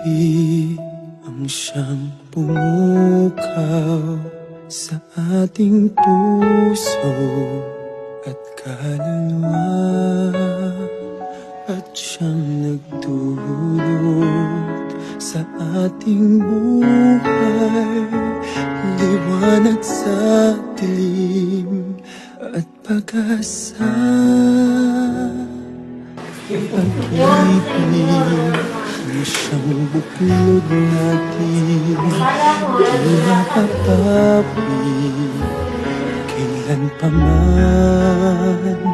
pag-ibig ang siyang pumukaw sa ating puso at kaluluwa, at siyang nagdulot sa ating buhay, liwanag sa dilim at pag-asa. Pag-ibig ang siyang buklod natin, di mapapawi kailan pa man.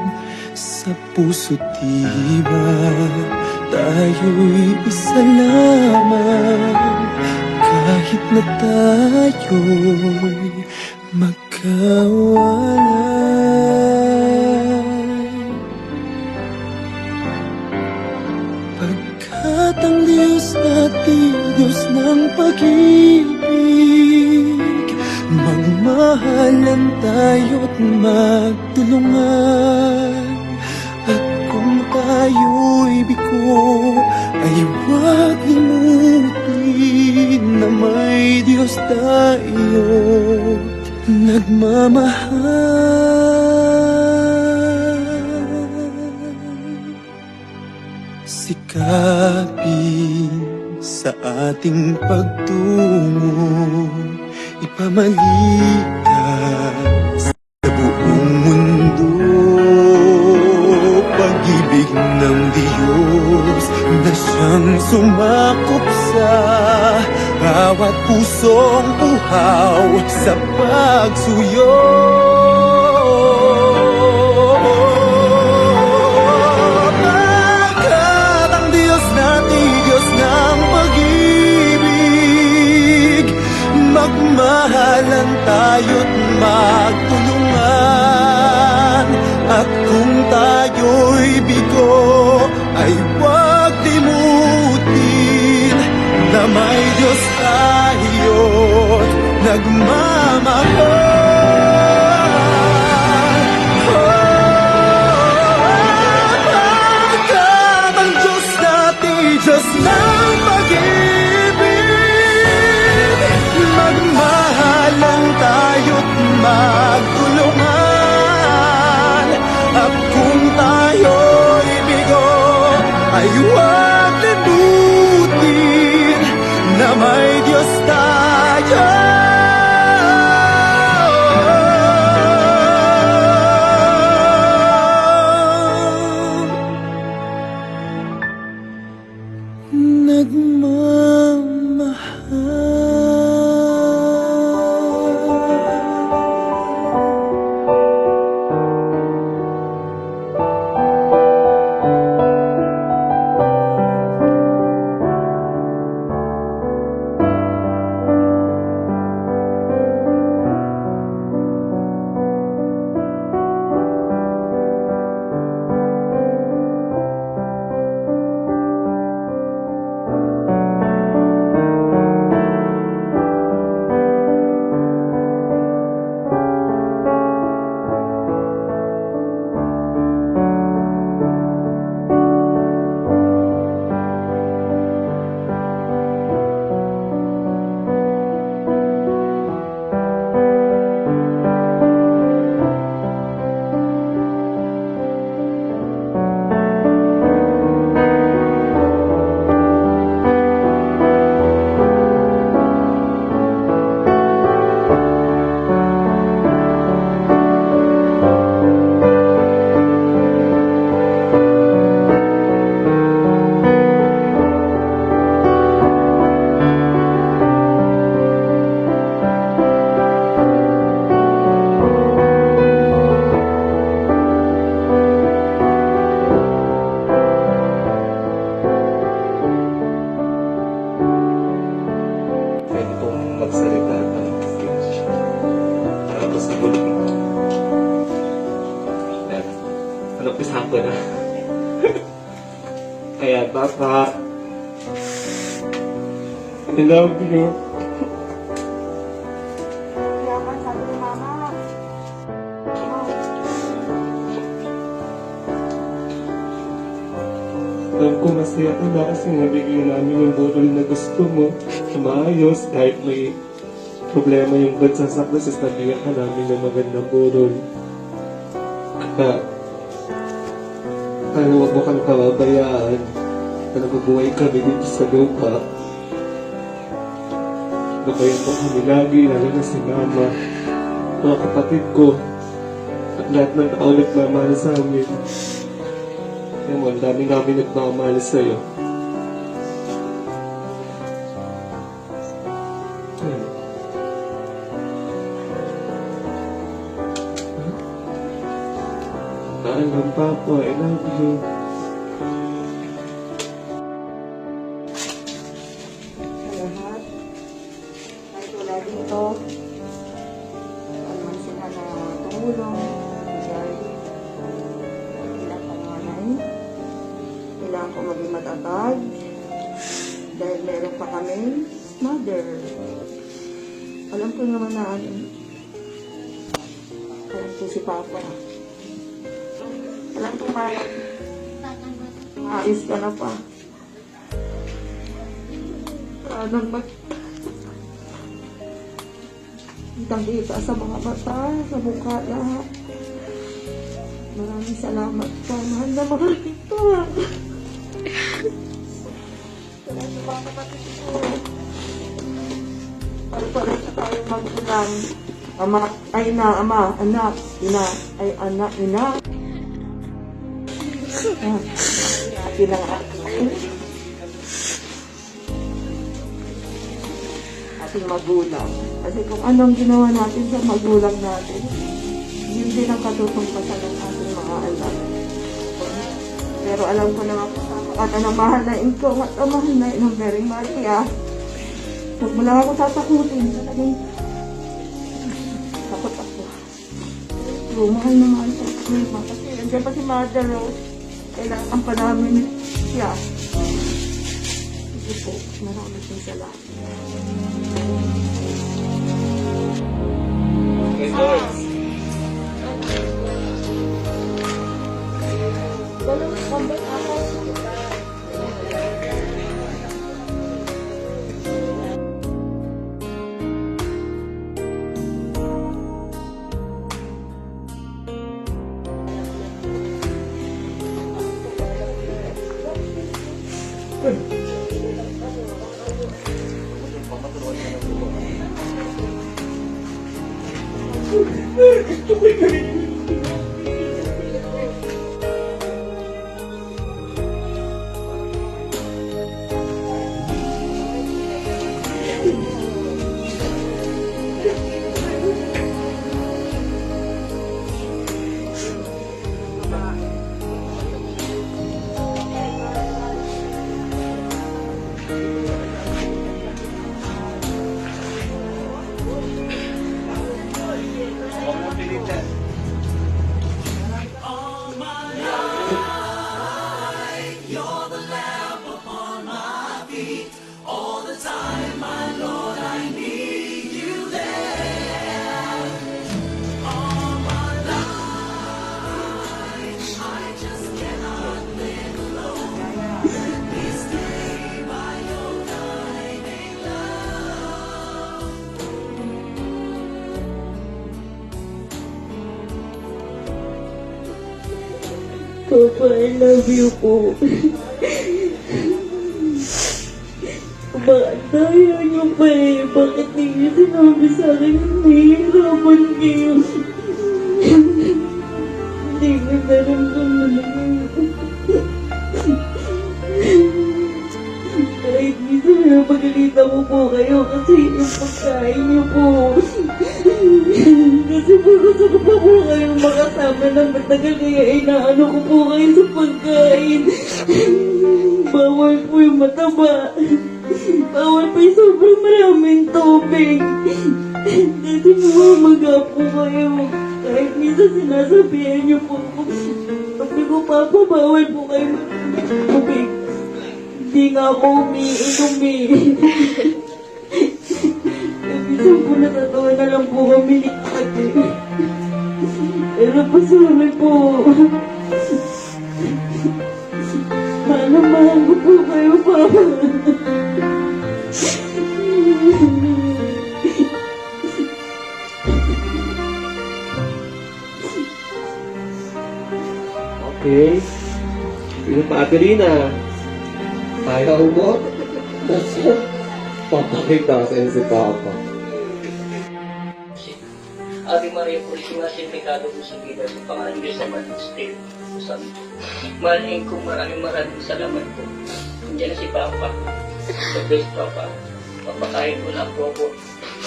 Sa puso't diwa tayo'y isa lamang, kahit na tayo'y magkawalay. Pagkat ang Diyos natin, Diyos ng pag-ibig, magmahalan tayo't magtulungan. At kung tayo'y bigo, ay huwag limutin na may Diyos tayo't nagmamahal. Sikapin sa ating pagtungo, ipamalitan sa buong mundo pag-ibig ng Diyos na siyang sumakop sa bawat pusong uhaw sa pagsuyo. Pagkat ang Diyos natin, Diyos ng pag-ibig, magmahalan tayo't magtulungan. At kung tayo'y bigo, ay huwag limutin na may Diyos tayo't nagmamahal. Pagkat ang Diyos natin, Diyos ng pag-ibig, magmahalan tayo't magtulungan. At kung tayo'y bigo, ay huwag limutin na may Diyos tayo. Nag-umpisa ko na. Kaya, Papa, I love you. Yaman, sabi ni Mama. Alam ko masaya ka na kasi nabigyan namin yung burol na gusto mo. Na maayos, kahit may problema yung bansa sa process, nabigyan ka namin ng magandang burol. Kaya huwag mo kang kababayaan na nabubuhay kami dito sa lupa. Gabayan mo kami lagi, lalo na si Mama, mga kapatid ko, at lahat ng tao nagmamahal sa amin. Kaya mo, ang dami namin nagmamahal sa'yo. Alam, Papa, I love you. Sa lahat, kahit wala dito, naman sila na tumulong, dahil ilang panganay, kailangan ko maging matatag, dahil meron pa kami mother. Alam ko naman na alam ko si Papa. Alam ko maayos ka na pa. Anong kitang-kita sa mga mata, sa mukha lahat. Maraming salamat pa. Mahal na mahal kita. Salamat sa mga kapatid ko. Para sa tayo magulang. Ama, ay ina, ama, anak, ina, ay anak, ina. Ating magulang. Kasi kung anong ginawa natin sa magulang natin, yun din ang katutumpasan ng ating mga anak. Pero alam ko na at ang mahal na ko at ang mahal na ng Mary Maria. Huwag mo lang ako tatakutin. Talagang takot ako. Pero mahal na mahal ko. Kasi nandiyan pa si Mother Rose. Kailangan pa namin siya. Sige po, maraming salamat. Okay, George. Walang kambal ako. Papa, I love you po. Bakit tayo niyo pa eh? Bakit niyo sinabi sa akin nahihirapan kayo? Hindi ko naramdaman kahit minsan napagalitan ko po kayo kasi yung pagkain niyo po. Kasi po gusto ko pa po kayong makasama ng matagal kaya inaano ko po kayo sa pagkain. Bawal po yung mataba. Bawal pa yung sobrang maraming tubig. Kasi mamaga po kayo. Kahit minsan sinasabihan niyo po ako. Sabi ko, Papa, bawal po kayo maraming tubig. Hindi nga ako umiinom eh. Minsan po natatawa na lang po kami ni Ate. Pero pasuri po. Mahal na mahal ko po kayo, Papa. Okay. Sino pa, Adelina? Ayaw mo? Papakita sa si Papa. Ave Maria Purísima, sin pecado concebida, sa pangalan ng Diyos Ama ng Espiritu Santo. Mahalin ko, maraming salamat po. Nandiyan na si Papa. The best Papa. Papakain ko na po ako.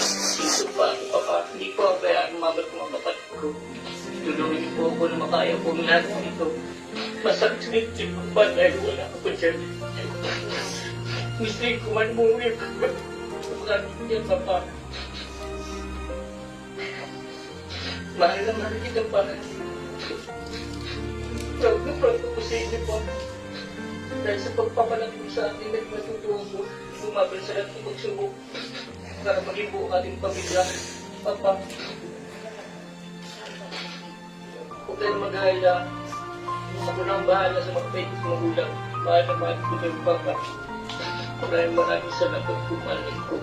Sino pa ako, Papa? Hindi ko abayaan umabot ko mga kapatid ko. Tulungan niyo po ako na makaya po ng lahat ng ito. Masakit sa dito po ba dahil wala ako dyan. Gusto ko man umuwi. Maraming dyan, Papa. Mahal na mahal kita pa. Proud na proud ako sa inyo po. Dahil sa pagpapalag mo sa akin, nagmatutuwa mo, lumaban sa lahat ng magsubok para maging buo ating pamilya. Papa, huwag kayo mag-aaya. Ako na ang bahala sa mga pwede kong magulang. Mahal na mahal ko kayo, Papa. Maraming salamat po, mahalin ko.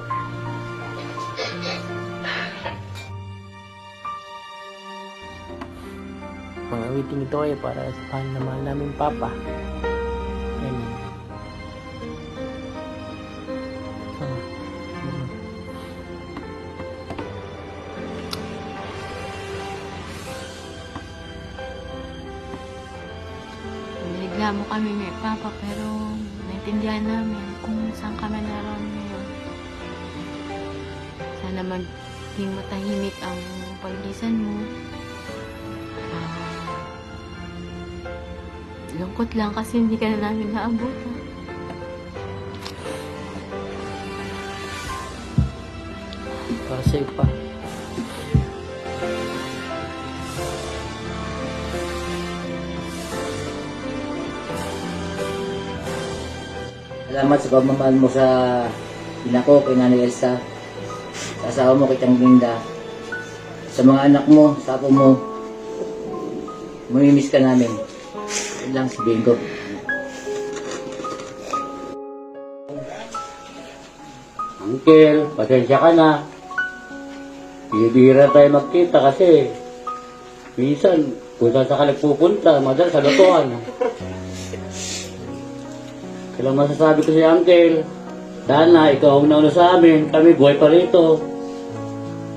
Mga awiting ito ay para sa mahal na mahal namin Papa. Amen. Nireklamo kami may Papa pero naintindihan namin kung saan kami naroon ngayon. Sana maging matahimik ang paglisan mo. Lungkot lang kasi hindi ka na namin naabot. Para sa'yo pa. Salamat sa pagmamahal mo sa ina ko, kay Nanay Elsa, sa asawa mo, kay Tiyang Linda, sa mga anak mo, sa apo mo. Mamimiss ka namin. Yun lang sabihin ko. Uncle, pasensya ka na. Bihira tayo magkita kasi minsan kung saan ka nagpupunta, madalas sa lotohan. Kailang masasabi ko si Uncle, sana ikaw ang nauna sa amin, kami buhay pa rito.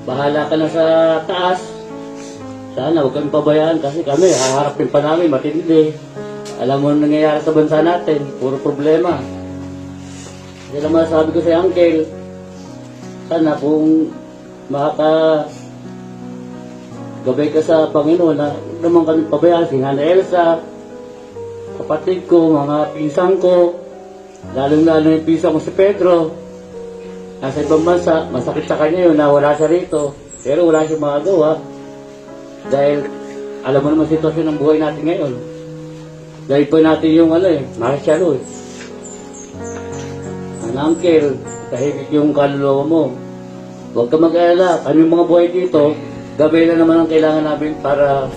Bahala ka na sa taas. Sana huwag kami pabayaan kasi kami, haharapin pa namin matindi. Alam mo na nangyayari sa bansa natin, puro problema. Kasi lang masasabi ko sa Uncle, sana kung gabay ka sa Panginoon na huwag naman kami pabayaan, si Nanay Elsa, kapatid ko, mga pinsan ko, lalong-lalo yung pinsan ko si Pedro. Nasa ibang bansa, masakit sa kanya yun na wala siya rito. Pero wala siyang magagawa. Dahil alam mo naman sitwasyon ng buhay natin ngayon. Dahil po natin yung martial eh. Uncle, tahimik yung kaluluwa mo. Huwag ka mag-alala, kami mga buhay dito, gabay na naman ang kailangan namin para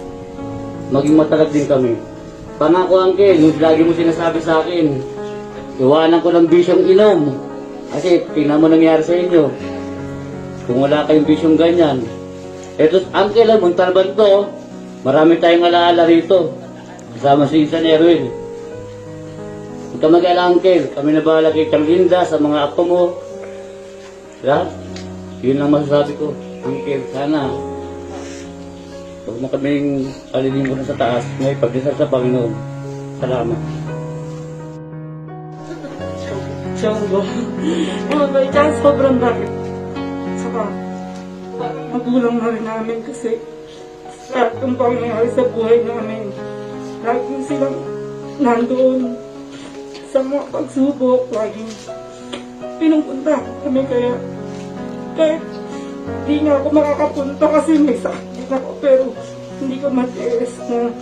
maging matalag din kami. Pangako Uncle, yung lagi mo sinasabi sa akin, iwanan ko ng bisyong inom. Kasi tingnan mo nangyari sa inyo. Kung wala kayong bisyong ganyan. Eto, Uncle, Montalban to. Marami tayong alaala rito. Kasama si Insan Erwin. Huwag ka mag-alala, Uncle. Kami na bahala kay Tiyang Linda sa mga apo mo. Lahat. Yun lang masasabi ko. Uncle, sana huwag mo kaming alilimutan sa taas. May pagdasal sa Panginoon. Salamat. Chongo. May chance sobrang dami. Saka, magulang na rin namin kasi lahat ng pangyayari sa buhay namin. Laging silang nandoon sa mga pagsubok. Laging pinupunta kami kaya kahit hindi nga ako makakapunta kasi may sakit ako pero hindi ko matiis na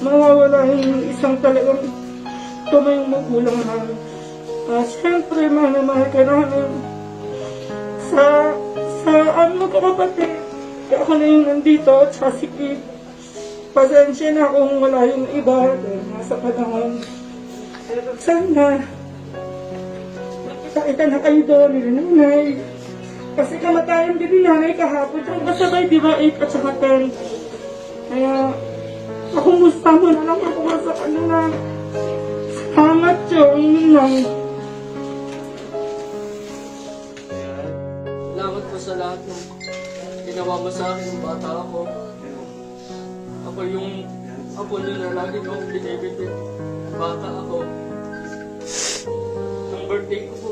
mawawala yung isang talagang tumayong magulang namin. Siyempre, mahal na mahal ka namin. Sa ano ka kapatid, ako na yung nandito at saka si Kid. Pasensya na kung wala yung iba dahil nasa panahon. Pero sana, makita na kayo doon ni nanay. Kasi kamatayan din ni nanay kahapon. Ang kasabay, di ba, 8 at saka 10. Kaya, nakumusta mo na lang ako sa kanila. Salamat yun lang. Salamat po sa lahat ng ginawa mo sa akin ng bata ako. Ako yung apo niyo na lagi kong binibitin. Bata ako. Nung birthday ko po,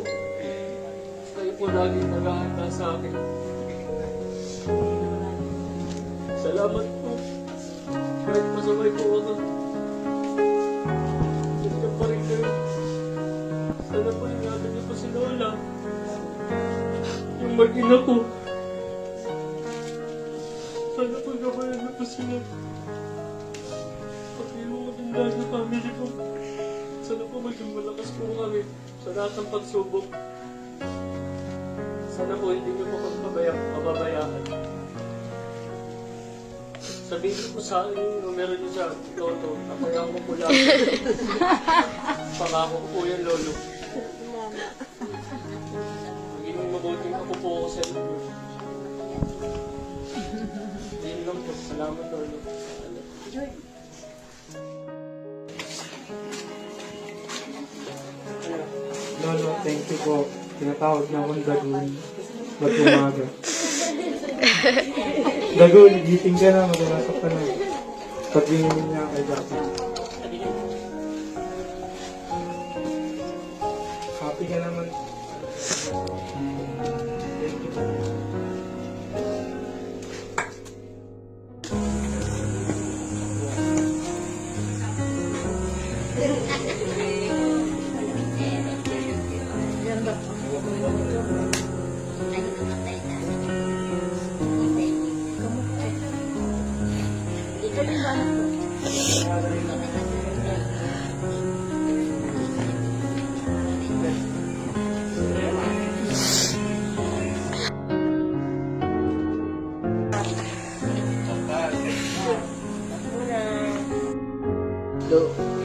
kayo po lagi nag-aanda sa akin. Salamat po. Kahit masabay po ako. Nandiyan pa rin kayo. Sana po ingatan niyo po si Lola. Yung mag-ina ko. Sana po gabayan niyo po sila. Pati yung maganda sa family ko. Sana po maging malakas po kami sa lahat ng pagsubok. Sana po hindi niyo po kami mababayaan. Sabihin niyo po sa akin yung numero niyo sa Toto. Napayan ko po lang. Pangako ko po yan, Lolo. Maging mabuting ako po ako sa inyo. Yun lang po. Salamat, Lolo. Lolo, thank you po. Tinatawag na akong Dagoon. Ba't umaga? Dagoon, gising ka na, mag-ulasap ka na. Sabihin niya kay Dagoon. Happy ka naman. Thank you po.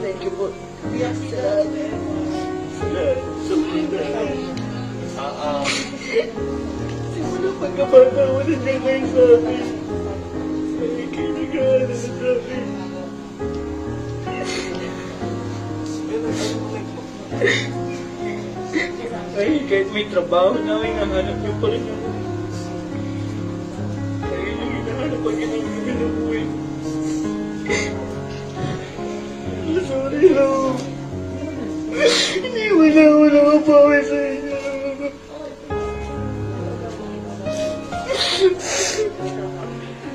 Thank you po. Salamat. Simula pagkabata ko nandiyan kayo sa akin. Ay, kayo nag-aaral sa akin. Ay, kahit may trabaho na, hinahanap niyo pa rin ako. Ay, yung hinahanap pag ginagawa na buhay. Sorry, Lo. Hindi wala ako nakapawi sa inyo.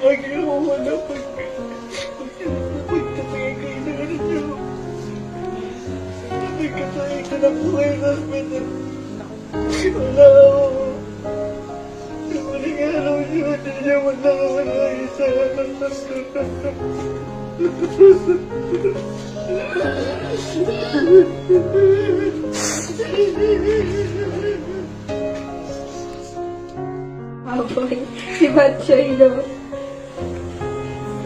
Lagi ako wala pagkatay kayo na ano nyo. Pagkatay ka na po kayo sa hospital. Wala ako. Yung muling araw nyo, hindi niya wala ako na isa. Aboy, si Batchay daw.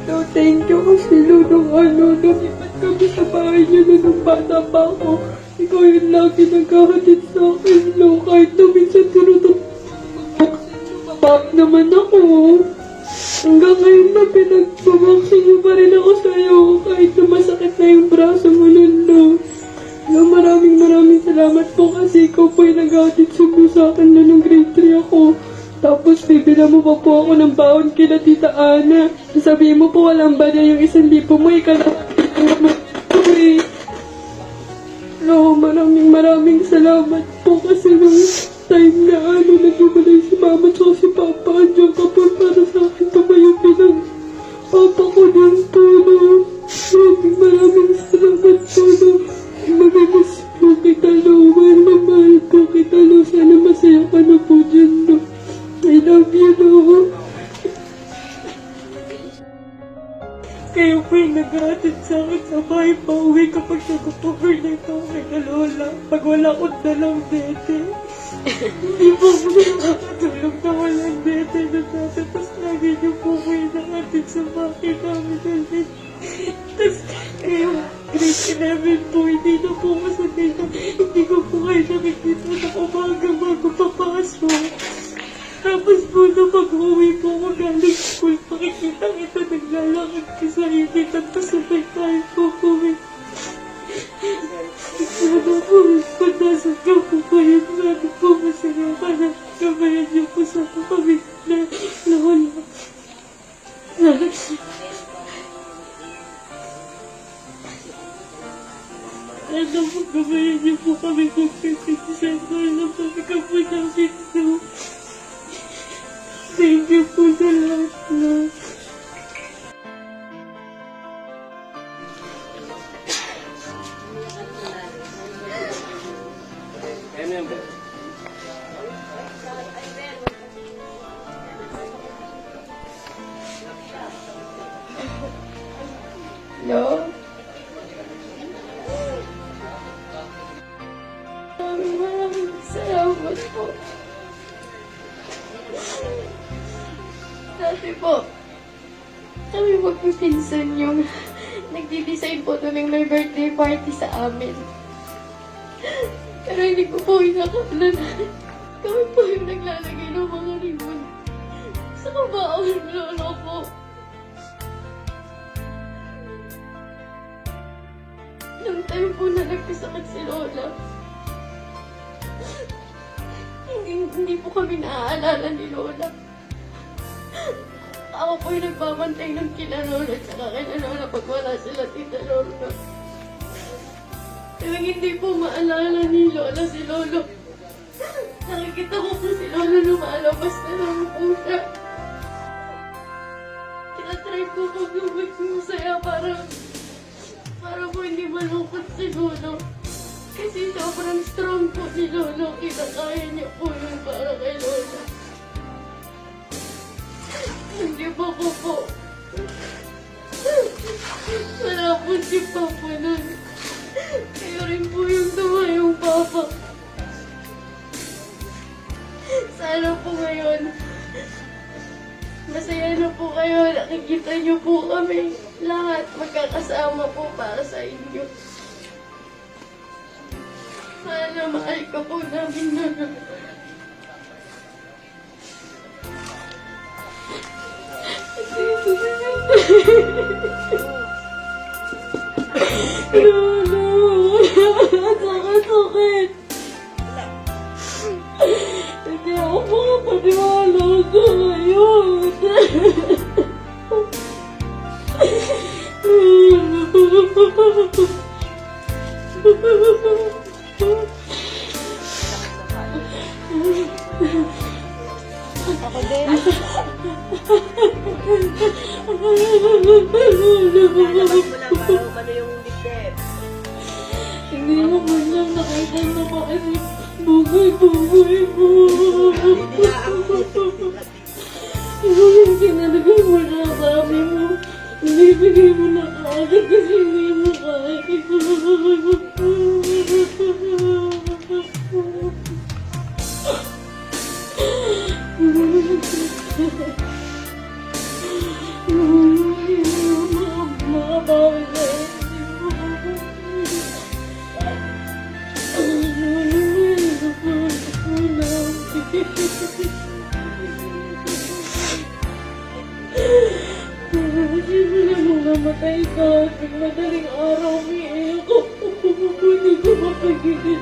So, thank you kasi nung lumipat kami sa bahay niyo na nung bata pa ako. Ikaw yung lagi nagkahatid sa akin, Lo. Kahit na minsan tinutulog babae naman ako. Hanggang ngayon na pinagpabaksin niyo pa rin ako sa'yo. Kahit na masakit na yung braso mo nun, Lo. Lo, maraming salamat po kasi ikaw po yung naghahatid sa akin na nung grade 3 ako. Tapos bibila mo pa po ako ng baon kila Tita Ana. Sabihin mo po walang ba niya yung 1,000 mo, ikaw na Lo, maraming salamat po kasi nung time na naghiwalay si Mama at si Papa, andiyan ka po para sa akin. Tumayo pinang Papa ko din po, Lo. Maraming salamat po, Lo. Mag-miss po kita, Lo. Mahal po kita, Lo. Sana masaya ka na po dyan, Lo. I love you, Lo. Kayo po yung nag-aatid sa akin sa bahay pauwi kapag nag-overnight ako kay Lola. Pag wala akong dalang bete. Hindi po ako nakakatulog na walang bete na dati. Tapos lagi niyo po ko yung nag-aatid sa bahay namin ulit. Tapos kayo, grade namin po, hindi na po masakit. Hindi ko po kayo nakikita sa umaga bago papasok. Tapos po na pag-uwi po ko galing school, makikita kita naglalakad ka sa init at pasabay tayo po uwi. Sana po, pag nasa ka po kayo, sana po masaya ka na kabayan niyo po sa kami na wala. Sana po kabayan niyo po kami kung pipitisan ko lang talaga po namin no. Thank you po sa lahat na. Hello? Maraming salamat po. Dati po, kami magpipinsan yung nagdi-design po tuwing may birthday party sa amin. Pero hindi ko po inakala na kami po yung naglalagay ng mga ribbon sa kabaong ng lolo ko. Nung time po na nagkasakit si Lola, hindi po kami naaalala ni Lola. Ako po yung nagbabantay ng kina Lola at saka kina Lola pag wala sila tita Lola. Pero hindi po maalala ni Lola si Lolo. Nakikita ko po si Lola lumalabas na lang po siya. Tinatry ko po gawin masaya para po hindi malungkot si Lolo. Kasi sobrang strong po ni Lolo. Kinakaya niya po yun para kay Lola. Hindi pa ko po. Wala po si Papa nun. Kayo rin po yung tumayong Papa. Sana po ngayon, masaya na po kayo. Nakikita niyo po kami. Lahat magkakasama po para sa inyo. Sana mahal ka po namin na. Lolo! Sakit! Hindi ako makapaniwala ko ngayon. Ako din. Hindi mo man lang nakita na kasi bugay-bugay mo. Yung kinalagay mo na sabi mo, binibigay mo na kaagad kasi hindi mo kaya. Makabawi na namatay ka. Madaling araw umiiyak ako. Hindi ko mapagigil.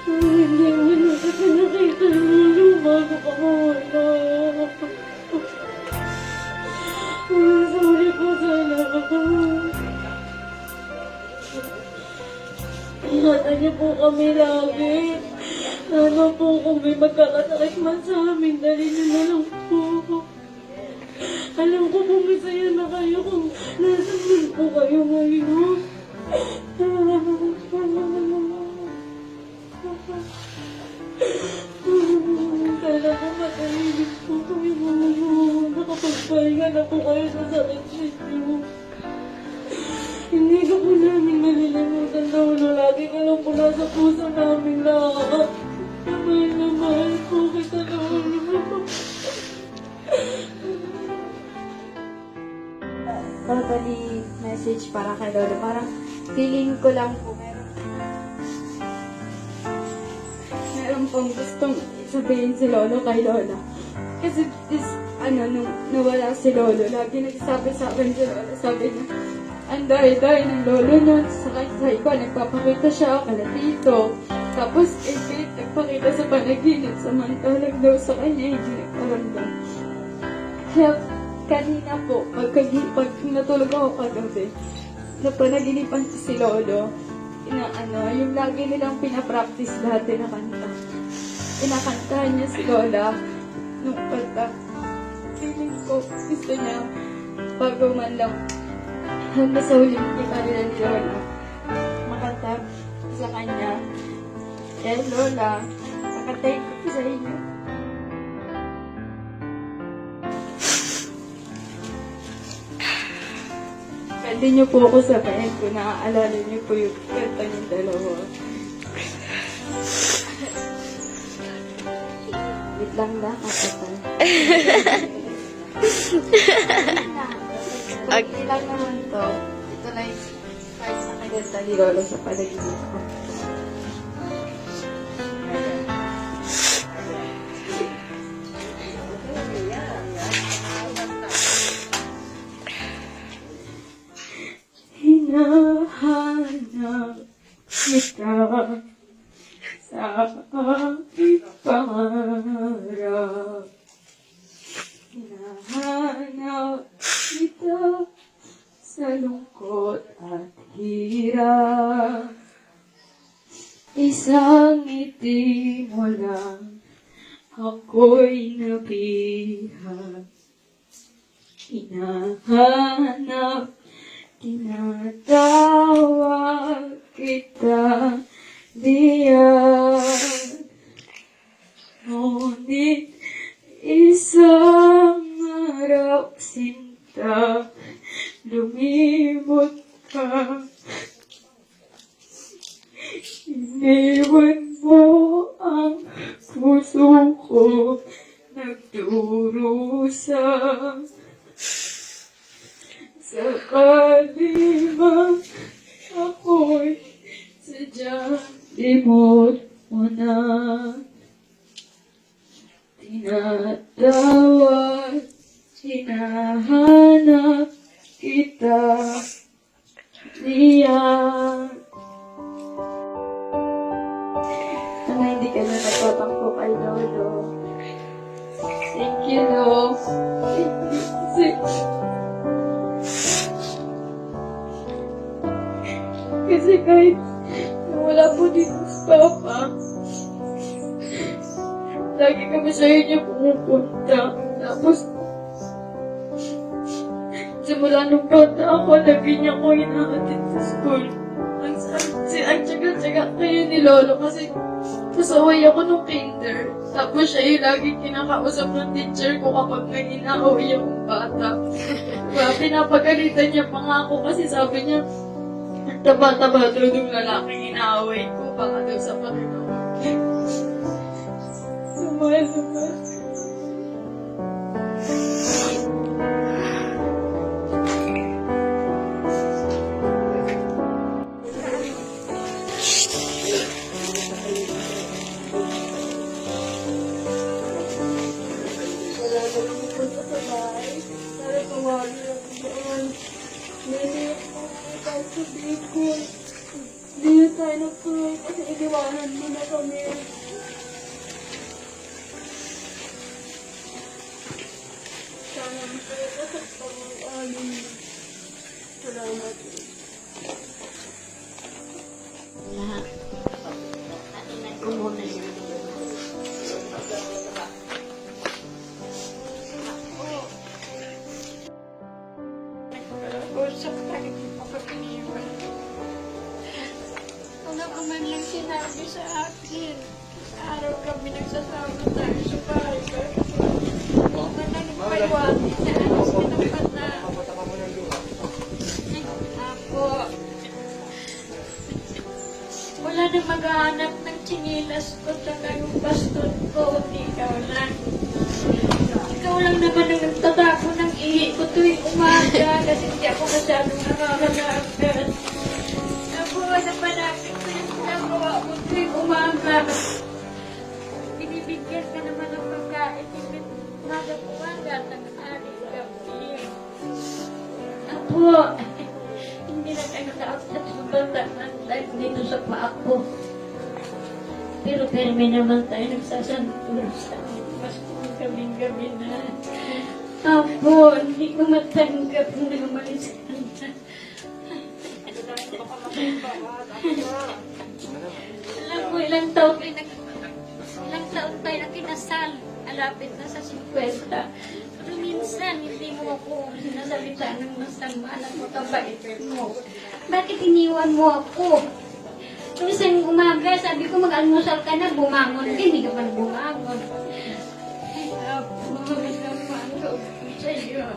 Hindi mo na kita nakita Lolo bago ka mawala. Sorry po sa lahat. Ingatan niyo po kami lagi. Sana po kung may magkakasakit man sa amin, dali niyo na lang po. Alam ko po masaya na kayo kung nasan po kayo ngayon. Sana po matahimik po kayo ngayon. Nakapagpahinga na po kayo sa sakit ninyo. Hindi ko po namin malilimutan na ulo. Lagi ka lang po nasa puso namin lahat. Na mahal po kita na ulo. totally message para kay Lolo. Parang feeling ko lang po meron pong gustong sabihin si Lolo kay Lola. Kasi nung nawala si Lolo, lagi nagsabi sa akin si Lola, sabi niya, ang day-day ng Lolo niya, sa iba, nagpapakita siya kala tito. Tapos, nagpakita sa panaginip, samantalang daw sa kanya, hindi nagparamdam. Kaya, kanina po, pag natulog ako kagabi, napanaginipan ko si Lolo, yung lagi nilang pinapractice dati na kanta. Pinakantahan niya si Lola nung kanta. Feeling ko, gusto niya, bago man lang, hanggang sa huling ikarila ni Lola, makanta sa kanya. Eh, Lola, kakatayin ko po sa inyo. Pwede niyo po ako sabayin kung naaalala niyo po yung kanta niyong dalawa. Wait lang na, kapatay. Pagdi lang naman to, ito na yung part na kaganda ni Lolo sa panaginip ko. Hinahanap kita sa aking pangarap. Hinahanap kita sa lungkot at hirap. Isang ngiti mo lang ako'y nabihag. Hinahanap, tinatawag kita diyan. Ngunit isang araw sinta, lumibot ka. Iniwan mo ang puso ko, nagdurusa. Sakali man ako'y sadyang limot mo na. Tinatawag, hinahanap kita diyan. Sana hindi ka na nagtatampo kay Lolo. Thank you, Lo. Kasi kahit wala po dito si Papa, lagi kami sa inyo pumupunta. Tapos, simula nung bata ako, lagi niya ko hinahatid sa school. Ang tsaga-tsaga kayo ni Lolo kasi pasaway ako nung kinder. Tapos siya yung lagi kinakausap ng teacher ko kapag may inaaway akong bata. Pinapagalitan niya pa nga ako kasi sabi niya, taba-taba daw nung lalaking inaaway ko, baka daw sa Panginoon. Sumahal naman. Wala na lang pupunta sa bahay. Para tumawag lang doon. Niliyak mo tayo sa Bicol. Hindi na tayo nagtuloy kasi iniwanan mo na kami. Sana masaya ka sa pang-alim. Salamat. Lahat. Nainan ko muna yun. Usap tayo kapag iniwan. Wala ko man lang sinabi sa akin. Araw kami nagsasama tayo sa bahay. Wala nang paiwanin na alas pinapat na. Ako. Wala nang maghahanap ng chinilas ko tsaka yung baston ko. Ikaw lang. Ikaw ikaw lang naman ang nagtatapo ng ihi ko tuwing umaga kasi hindi ako masyadong nakakalakas. Ako, napanakit ko yung ginagawa ko tuwing umaga. Binibigyan ka naman ng pagkain, umaga, tanghali, gabi. Ako, hindi na tayo nakaakit sa bataan dahil dito sa paa ko. Pero may naman tayo nagsasantulo sa mas kung gabi na. Apo, hindi ko matanggap na umalis ka na. Alam mo, ilang taon tayo na kinasal. Alapit na sa 50. Pero minsan, hindi mo ako sinasalita ng masama na makabait mo. Bakit iniwan mo ako? Minsan umaga, sabi ko mag-almusal ka na, bumangon ka, hindi ka pa bumangon. Ay, Apo, naman ko sa'yo.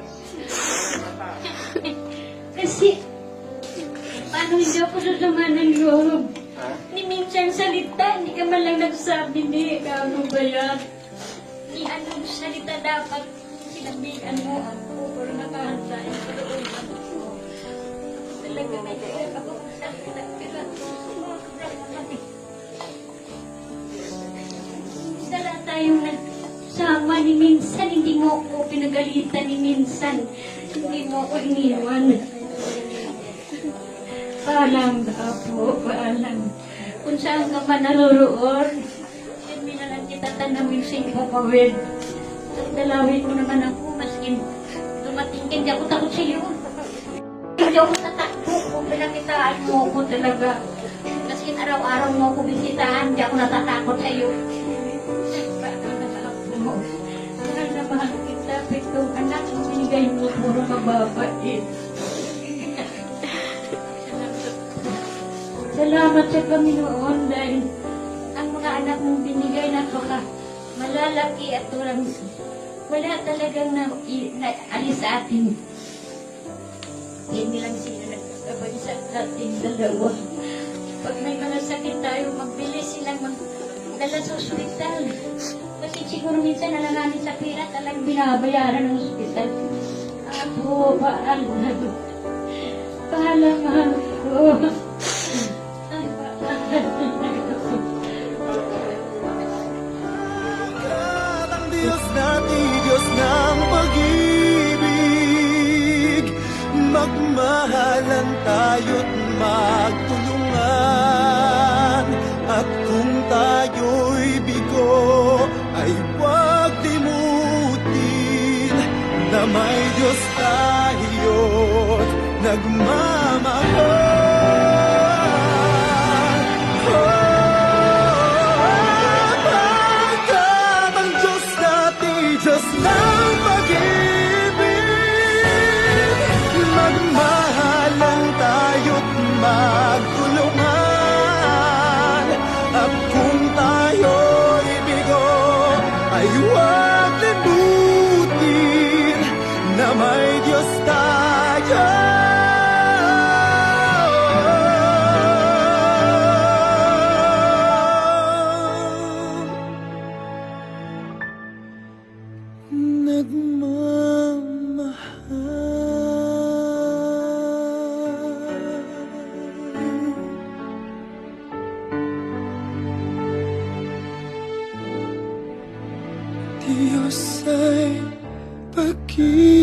Kasi, paano hindi ako sasama ng loob? Ni minsan salita, hindi ka man lang nagsabi ni, ano ba yan? Ni anong salita dapat sinabihan mo ako, pero nakahanda yung kalooban ko. Talaga may kaya ako salita, pero sala tayong nagsama ni minsan, hindi mo ako pinagalitan ni minsan, hindi mo ako iniwan. Paalam na po, paalam. Kung saan ka man naroroon, hindi na lang kita tanawin sa iyong kawid. Dalawin mo naman ako, maskin dumating ka, hindi ako takot sa iyo. Hindi ako tatakbo kung pinakitaan mo ako talaga. Kasi araw-araw mo ako bisitahan, hindi ako natatakot sa iyo. Mahal na mahal kita, pitong anak, binigay mo puro mababait. Salamat sa Panginoon dahil ang mga anak mong binigay na malalaki at wala talagang alis sa atin. Hindi lang sila nagkakabay sa ating dalawa. Pag may mga sakit tayo, magbilis silang magdala sa ospital. Kasi siguro minsan nalanganin sa pera, talagang binabayaran ng ospital. Ako, paalam. Paalam ako. Ay, Ang Diyos natin, Diyos ng pag-ibig, magmahalan tayo't magtulungan. At kung tayo'y bigo, ay huwag limutin na may Diyos tayo't nagmamahal. Diyos ng pag-ibig, magmahalan tayo't magtulungan. At kung tayo'y bigo, ay huwag limutin na may Diyos tayo. Diyos ay pag-ibig.